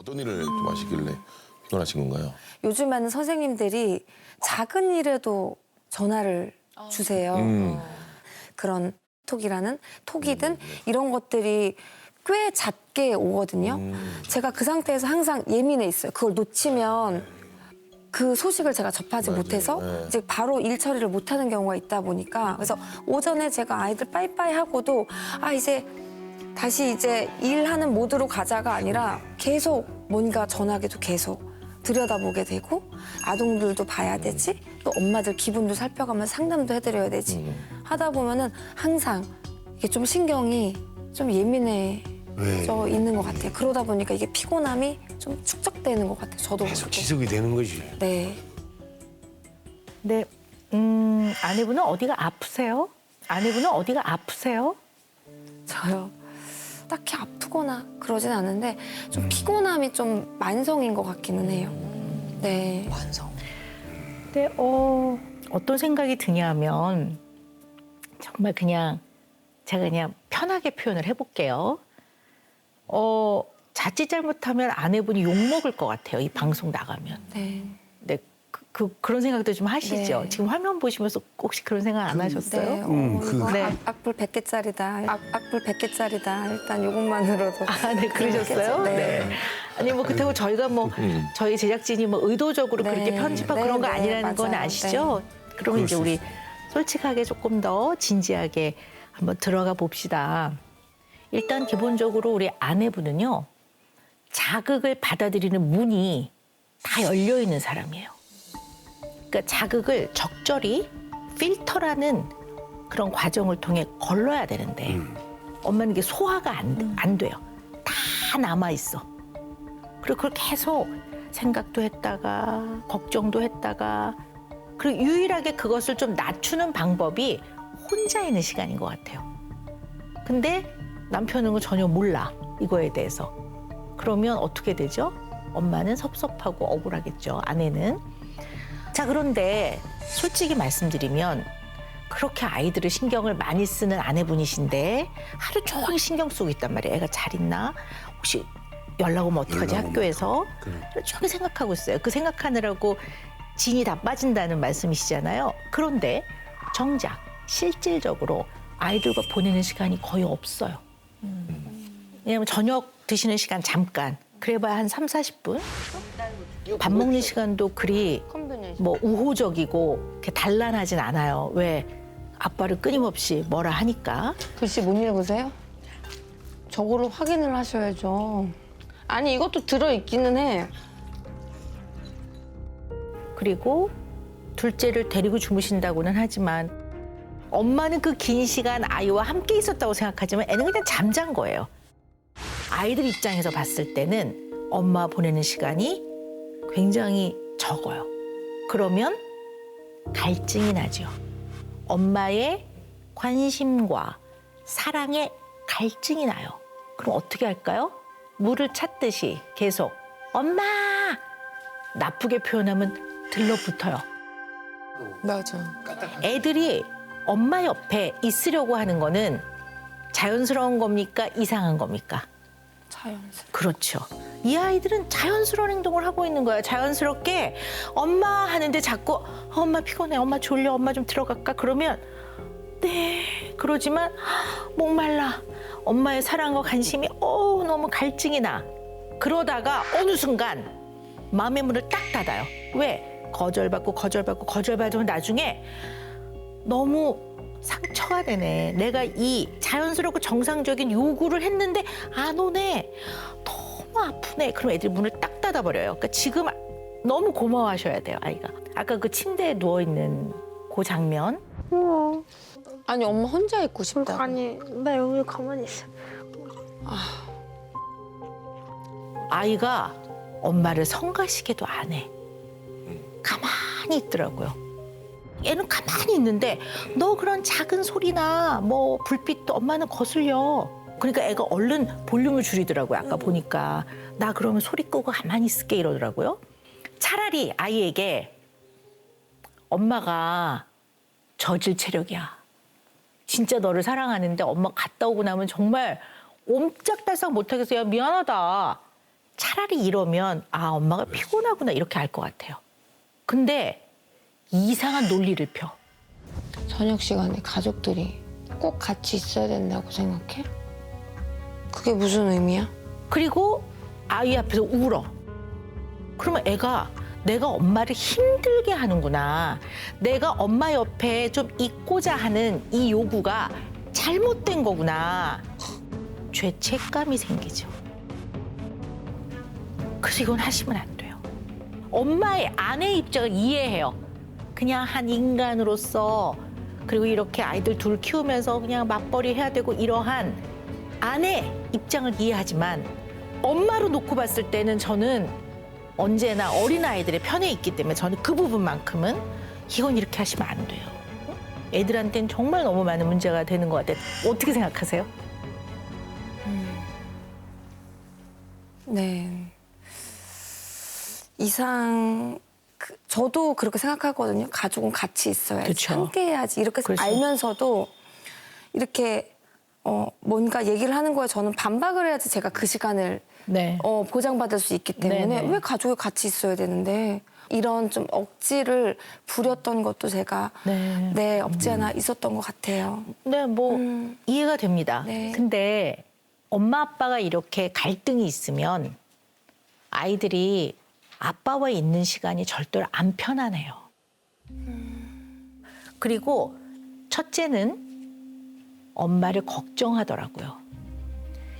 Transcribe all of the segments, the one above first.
어떤 일을 좀 하시길래 피곤하신 건가요? 요즘에는 선생님들이 작은 일에도 전화를 주세요. 그런 톡이든 이런 것들이 꽤 잦게 오거든요. 제가 그 상태에서 항상 예민해 있어요. 그걸 놓치면 그 소식을 제가 접하지 못해서 네. 이제 바로 일 처리를 못하는 경우가 있다 보니까 그래서 오전에 제가 아이들 빠이빠이 하고도 이제 다시 이제 일하는 모드로 가자가 아니라 계속 뭔가 전화기도 계속 들여다보게 되고 아동들도 봐야 되지 또 엄마들 기분도 살펴가면서 상담도 해드려야 되지 하다 보면은 항상 이게 좀 신경이 좀 예민해져 있는 것 같아요. 그러다 보니까 이게 피곤함이 좀 축적되는 것 같아요. 저도 계속 모르게. 지속이 되는 거지. 네. 네, 아내분은 어디가 아프세요? 아내분은 어디가 아프세요? 저요. 딱히 아프거나 그러진 않은데 좀 피곤함이 좀 만성인 것 같기는 해요. 네. 근데 어떤 생각이 드냐면 정말 그냥 제가 그냥 편하게 표현을 해볼게요. 자칫 잘못하면 아내분이 욕먹을 것 같아요. 이 방송 나가면. 네. 네, 그런 생각도 좀 하시죠? 네. 지금 화면 보시면서 혹시 그런 생각 안 하셨어요? 네. 이거 네. 악플 100개짜리다. 악플 100개짜리다. 일단 이것만으로도. 네, 그러셨어요? 네. 아니, 뭐, 그렇다고 저희가 뭐, 저희 제작진이 뭐 의도적으로 네. 그렇게 편집하고 네, 그런 거 네, 아니라는 건 맞아요. 아시죠? 그러면 이제 우리 솔직하게 조금 더 진지하게 한번 들어가 봅시다. 일단 기본적으로 우리 아내분은요, 자극을 받아들이는 문이 다 열려 있는 사람이에요. 그러니까 자극을 적절히 필터라는 그런 과정을 통해 걸러야 되는데 엄마는 이게 소화가 안 돼요. 다 남아 있어. 그리고 그걸 계속 생각도 했다가 걱정도 했다가 그리고 유일하게 그것을 좀 낮추는 방법이 혼자 있는 시간인 것 같아요. 근데 남편은 전혀 몰라, 이거에 대해서. 그러면 어떻게 되죠? 엄마는 섭섭하고 억울하겠죠, 아내는. 자, 그런데 솔직히 말씀드리면 그렇게 아이들을 신경을 많이 쓰는 아내분이신데 하루 종일 신경 쓰고 있단 말이에요. 애가 잘 있나? 혹시 연락 오면 어떡하지, 학교에서? 하루 종일 생각하고 있어요. 그 생각하느라고 진이 다 빠진다는 말씀이시잖아요. 그런데 정작 실질적으로 아이들과 보내는 시간이 거의 없어요. 왜냐하면 저녁 드시는 시간 잠깐, 그래봐야 한 3, 40분? 밥 먹는 시간도 그리 뭐 우호적이고 이렇게 단란하진 않아요. 왜? 아빠를 끊임없이 뭐라 하니까. 글씨 못 읽으세요? 저거를 확인을 하셔야죠. 아니 이것도 들어있기는 해. 그리고 둘째를 데리고 주무신다고는 하지만 엄마는 그 긴 시간 아이와 함께 있었다고 생각하지만 애는 그냥 잠잔 거예요. 아이들 입장에서 봤을 때는 엄마 보내는 시간이 굉장히 적어요. 그러면 갈증이 나죠. 엄마의 관심과 사랑에 갈증이 나요. 그럼 어떻게 할까요? 물을 찾듯이 계속 엄마! 나쁘게 표현하면 들러붙어요. 맞아. 애들이 엄마 옆에 있으려고 하는 거는 자연스러운 겁니까? 이상한 겁니까? 자연스러워. 그렇죠. 이 아이들은 자연스러운 행동을 하고 있는 거야. 자연스럽게 엄마 하는데 자꾸 엄마 피곤해, 엄마 졸려, 엄마 좀 들어갈까? 그러면 네, 그러지만 목말라. 엄마의 사랑과 관심이 너무 갈증이 나. 그러다가 어느 순간 마음의 문을 딱 닫아요. 왜? 거절받으면 나중에 너무 상처가 되네. 내가 이 자연스럽고 정상적인 요구를 했는데 안 오네. 너무 아프네. 그럼 애들이 문을 딱 닫아버려요. 그러니까 지금 너무 고마워하셔야 돼요, 아이가. 아까 그 침대에 누워있는 그 장면. 아니 엄마 혼자 있고 싶다. 아니, 나 여기 가만히 있어. 아이가 엄마를 성가시게도 안 해. 가만히 있더라고요. 얘는 가만히 있는데 너 그런 작은 소리나 뭐 불빛도 엄마는 거슬려. 그러니까 애가 얼른 볼륨을 줄이더라고요. 아까 보니까. 나 그러면 소리 끄고 가만히 있을게 이러더라고요. 차라리 아이에게 엄마가 저질 체력이야. 진짜 너를 사랑하는데 엄마 갔다 오고 나면 정말 옴짝달싹 못하겠어. 야, 미안하다. 차라리 이러면 아 엄마가 피곤하구나 이렇게 알 것 같아요. 근데 이상한 논리를 펴. 저녁 시간에 가족들이 꼭 같이 있어야 된다고 생각해? 그게 무슨 의미야? 그리고 아이 앞에서 울어. 그러면 애가 내가 엄마를 힘들게 하는구나. 내가 엄마 옆에 좀 있고자 하는 이 요구가 잘못된 거구나. 죄책감이 생기죠. 그래서 이건 하시면 안 돼요. 엄마의 아내의 입장을 이해해요. 그냥 한 인간으로서 그리고 이렇게 아이들 둘 키우면서 그냥 맞벌이 해야 되고 이러한 아내 입장을 이해하지만 엄마로 놓고 봤을 때는 저는 언제나 어린아이들의 편에 있기 때문에 저는 그 부분만큼은 이건 이렇게 하시면 안 돼요. 애들한테는 정말 너무 많은 문제가 되는 것 같아요. 어떻게 생각하세요? 네. 저도 그렇게 생각하거든요. 가족은 같이 있어야지, 그쵸. 함께 해야지. 이렇게 그렇죠. 알면서도 이렇게 뭔가 얘기를 하는 거에 저는 반박을 해야지 제가 그 시간을 네. 보장받을 수 있기 때문에 네네. 왜 가족이 같이 있어야 되는데 이런 좀 억지를 부렸던 것도 제가 네. 없지 않아 있었던 것 같아요. 네, 뭐 이해가 됩니다. 네. 근데 엄마 아빠가 이렇게 갈등이 있으면 아이들이 아빠와 있는 시간이 절대로 안 편안해요. 그리고 첫째는 엄마를 걱정하더라고요.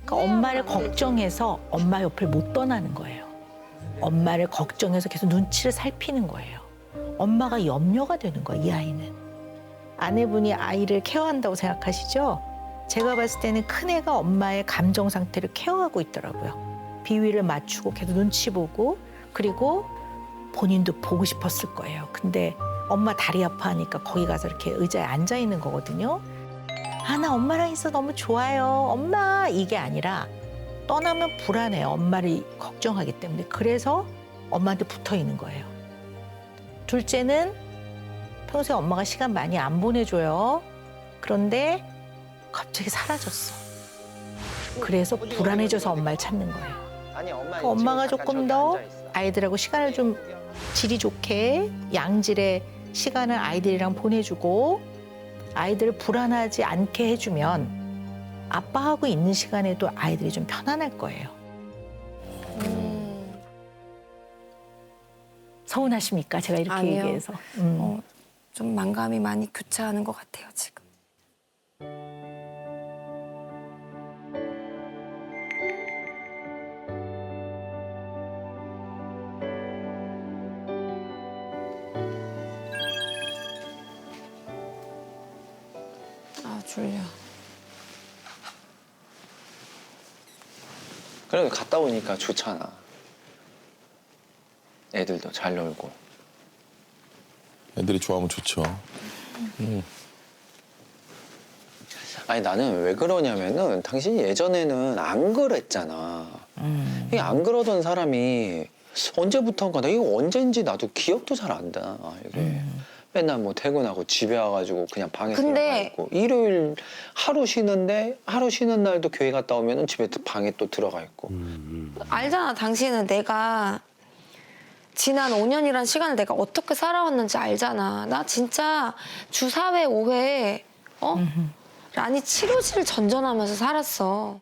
그러니까 엄마를 걱정해서 엄마 옆을 못 떠나는 거예요. 엄마를 걱정해서 계속 눈치를 살피는 거예요. 엄마가 염려가 되는 거예요, 이 아이는. 아내분이 아이를 케어한다고 생각하시죠? 제가 봤을 때는 큰애가 엄마의 감정 상태를 케어하고 있더라고요. 비위를 맞추고 계속 눈치 보고 그리고 본인도 보고 싶었을 거예요. 근데 엄마 다리 아파하니까 거기 가서 이렇게 의자에 앉아 있는 거거든요. 아, 나 엄마랑 있어 너무 좋아요. 엄마 이게 아니라 떠나면 불안해요. 엄마를 걱정하기 때문에. 그래서 엄마한테 붙어 있는 거예요. 둘째는 평소에 엄마가 시간 많이 안 보내줘요. 그런데 갑자기 사라졌어. 그래서 불안해져서 엄마를 찾는 거예요. 그러니까 엄마가 조금 더 아이들하고 시간을 좀 질이 좋게 양질의 시간을 아이들이랑 보내주고 아이들을 불안하지 않게 해주면 아빠하고 있는 시간에도 아이들이 좀 편안할 거예요. 서운하십니까? 제가 이렇게 아니요. 얘기해서. 좀 만감이 많이 교차하는 것 같아요, 지금. 아, 졸려. 그래도 갔다 오니까 좋잖아. 애들도 잘 놀고. 애들이 좋아하면 좋죠. 아니 나는 왜 그러냐면은 당신이 예전에는 안 그랬잖아. 이게 안 그러던 사람이 언제부턴가 나 이거 언젠지 나도 기억도 잘 안 나. 이게 맨날 뭐 퇴근하고 집에 와가지고 그냥 방에 들어가 근데- 있고 일요일 하루 쉬는데 하루 쉬는 날도 교회 갔다 오면은 집에 방에 또 들어가 있고. 알잖아, 당신은 내가 지난 5년이란 시간을 내가 어떻게 살아왔는지 알잖아. 나 진짜 주 4회, 5회, 아니 치료실 전전하면서 살았어.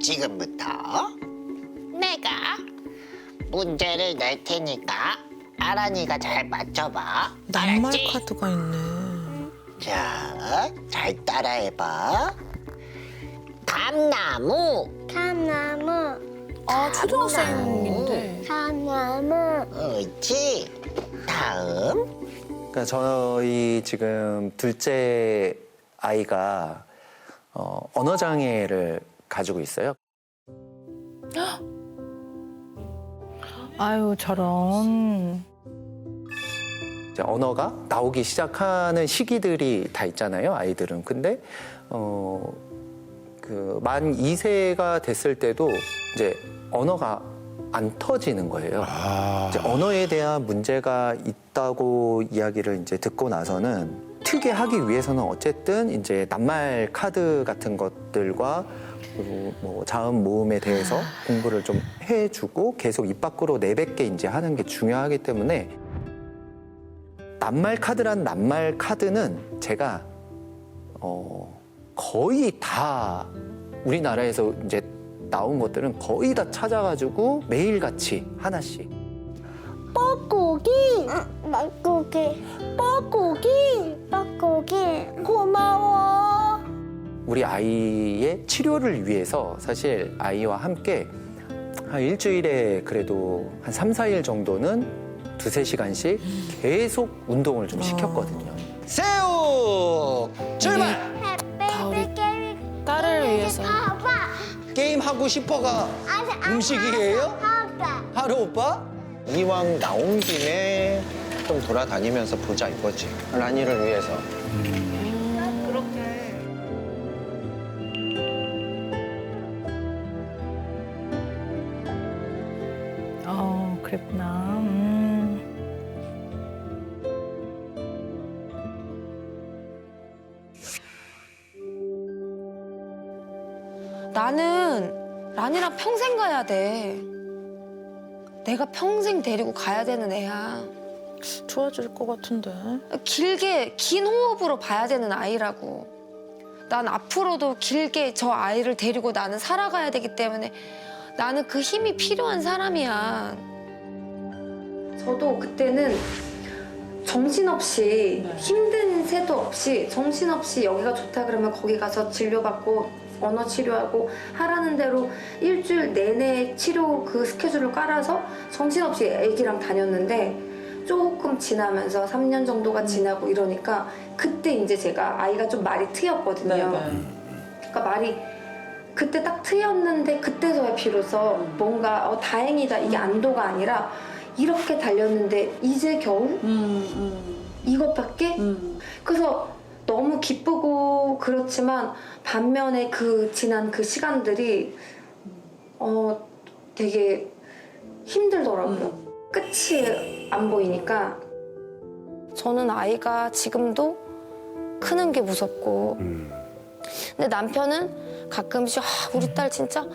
지금부터 내가 문제를 낼 테니까 아란이가 잘 맞춰봐. 낱말 알았지? 카드가 있네. 자, 잘 따라해봐. 감나무. 감나무. 아, 초등학생인데. 감나무. 옳지. 다음. 그러니까 저희 지금 둘째 아이가 언어 장애를 가지고 있어요. 아유 저런. 이제 언어가 나오기 시작하는 시기들이 다 있잖아요, 아이들은. 근데 그 만 2세가 됐을 때도 이제 언어가 안 터지는 거예요. 아. 이제 언어에 대한 문제가 있다고 이야기를 이제 듣고 나서는 특이하기 위해서는 어쨌든 이제 낱말 카드 같은 것들과 그리고 뭐 자음 모음에 대해서 공부를 좀 해주고 계속 입 밖으로 내뱉게 이제 하는 게 중요하기 때문에 낱말 카드란 낱말 카드는 제가 거의 다 우리나라에서 이제 나온 것들은 거의 다 찾아가지고 매일같이 하나씩 뻐꾸기 뻐꾸기 뻐꾸기 고마워. 우리 아이의 치료를 위해서 사실 아이와 함께 한 일주일에 그래도 한 3, 4일 정도는 2~3시간씩 계속 운동을 좀 시켰거든요. 새우 출발! 다 우리 딸을 위해서. 게임 하고 싶어가 음식이에요? 하루 오빠? 이왕 나온 김에 좀 돌아다니면서 보자 이거지. 라니를 위해서. 그랬구나. 나는 란이랑 평생 가야 돼. 내가 평생 데리고 가야 되는 애야. 좋아질 것 같은데. 길게 긴 호흡으로 봐야 되는 아이라고. 난 앞으로도 길게 저 아이를 데리고 나는 살아가야 되기 때문에 나는 그 힘이 필요한 사람이야. 저도 그때는 정신없이 힘든 새도 없이 정신없이 여기가 좋다 그러면 거기 가서 진료받고 언어 치료하고 하라는 대로 일주일 내내 치료 그 스케줄을 깔아서 정신없이 애기랑 다녔는데 조금 지나면서 3년 정도가 지나고 이러니까 그때 이제 제가 아이가 좀 말이 트였거든요. 그러니까 말이 그때 딱 트였는데 그때서야 비로소 뭔가 다행이다 이게 안도가 아니라 이렇게 달렸는데 이제 겨우 이것밖에? 그래서 너무 기쁘고 그렇지만 반면에 그 지난 그 시간들이 되게 힘들더라고요. 끝이 안 보이니까 저는 아이가 지금도 크는 게 무섭고 근데 남편은 가끔씩 우리 딸 진짜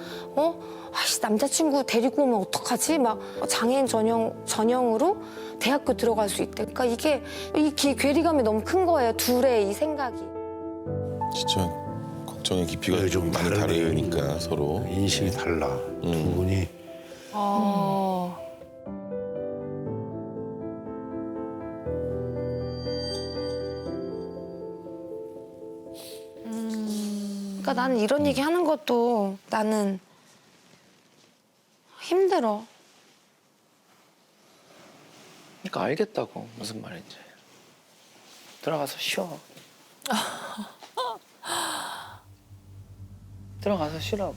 남자친구 데리고 오면 어떡하지? 막 장애인 전형으로 대학교 들어갈 수 있대. 그러니까 이게 이 괴리감이 너무 큰 거예요. 둘의 이 생각이. 진짜 걱정의 깊이가 네, 좀 많이 다르니까 서로. 인식이 달라. 두 분이. 그러니까 나는 이런 얘기 하는 것도 나는 힘들어. 그러니까 알겠다고 무슨 말인지. 들어가서 쉬어. 들어가서 쉬라고.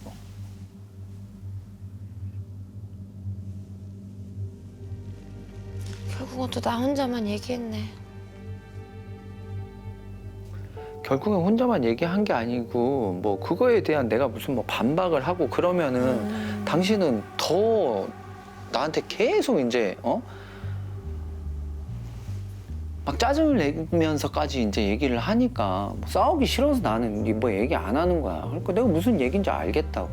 결국은 또 나 혼자만 얘기했네. 결국엔 혼자만 얘기한 게 아니고 뭐 그거에 대한 내가 무슨 뭐 반박을 하고 그러면은 당신은 더 나한테 계속 이제 막 짜증을 내면서까지 이제 얘기를 하니까 뭐 싸우기 싫어서 나는 뭐 얘기 안 하는 거야. 그러니까 내가 무슨 얘기인지 알겠다고.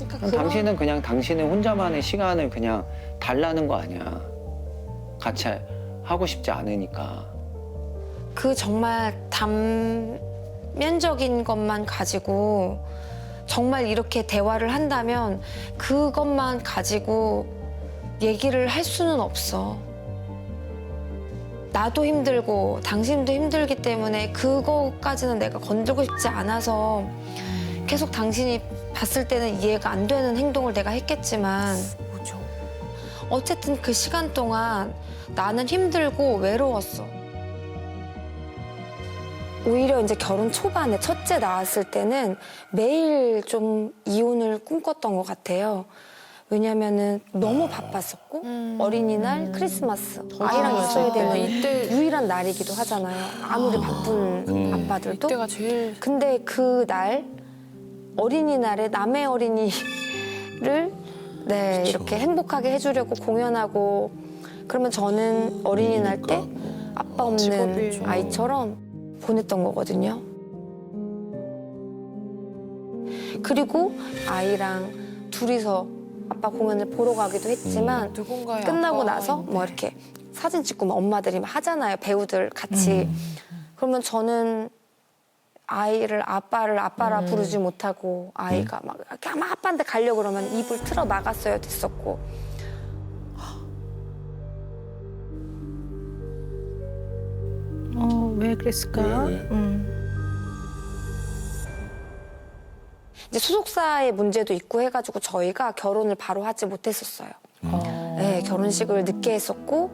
그러니까 당신은 그냥 당신의 혼자만의 시간을 그냥 달라는 거 아니야. 같이 하고 싶지 않으니까. 그 정말 단면적인 것만 가지고 정말 이렇게 대화를 한다면 그것만 가지고 얘기를 할 수는 없어. 나도 힘들고 당신도 힘들기 때문에 그거까지는 내가 건들고 싶지 않아서 계속 당신이 봤을 때는 이해가 안 되는 행동을 내가 했겠지만 어쨌든 그 시간 동안 나는 힘들고 외로웠어. 오히려 이제 결혼 초반에 첫째 낳았을 때는 매일 좀 이혼을 꿈꿨던 것 같아요. 왜냐면은 너무 바빴었고 어린이날, 크리스마스 아이랑 있어야 되는 이때 유일한 날이기도 하잖아요. 아무리 바쁜 아빠들도. 이때가 제일 근데 그 날 어린이날에 남의 어린이를 네, 그쵸. 이렇게 행복하게 해주려고 공연하고 그러면 저는 어린이날 때 아빠 없는 직업이 아이처럼 보냈던 거거든요. 그리고 아이랑 둘이서 아빠 공연을 보러 가기도 했지만 누군가의 끝나고 아빠가 나서 있네. 뭐 이렇게 사진 찍고 막 엄마들이 막 하잖아요. 배우들 같이. 그러면 저는 아이를 아빠라 부르지 못하고 아이가 막 이렇게 아마 아빠한테 가려고 그러면 입을 틀어 막았어야 됐었고. 왜 그랬을까? 왜? 이제 소속사의 문제도 있고 해가지고 저희가 결혼을 바로 하지 못했었어요. 네, 결혼식을 늦게 했었고,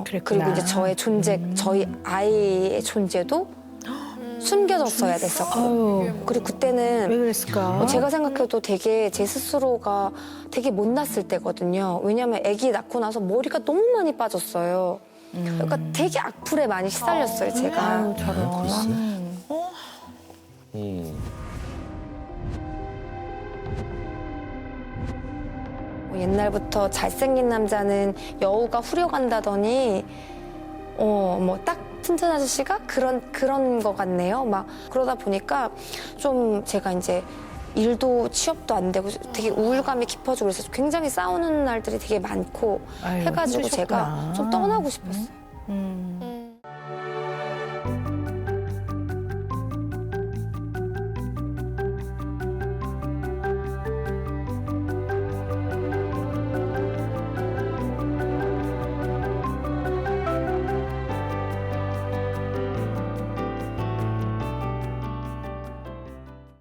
그리고 이제 저의 존재, 저희 아이의 존재도 숨겨졌어야 됐었고. 아유, 그리고 그때는 왜 그랬을까? 제가 생각해도 되게 제 스스로가 되게 못났을 때거든요. 왜냐면 아기 낳고 나서 머리가 너무 많이 빠졌어요. 그러니까 되게 악플에 많이 시달렸어요, 제가. 아유, 저런. 옛날부터 잘생긴 남자는 여우가 후려간다더니 뭐 딱 춘천 아저씨가 그런 거 같네요. 막 그러다 보니까 좀 제가 이제 일도 취업도 안 되고 되게 우울감이 깊어지고 그래서 굉장히 싸우는 날들이 되게 많고 아유, 해가지고 제가 힘드셨구나. 좀 떠나고 싶었어요.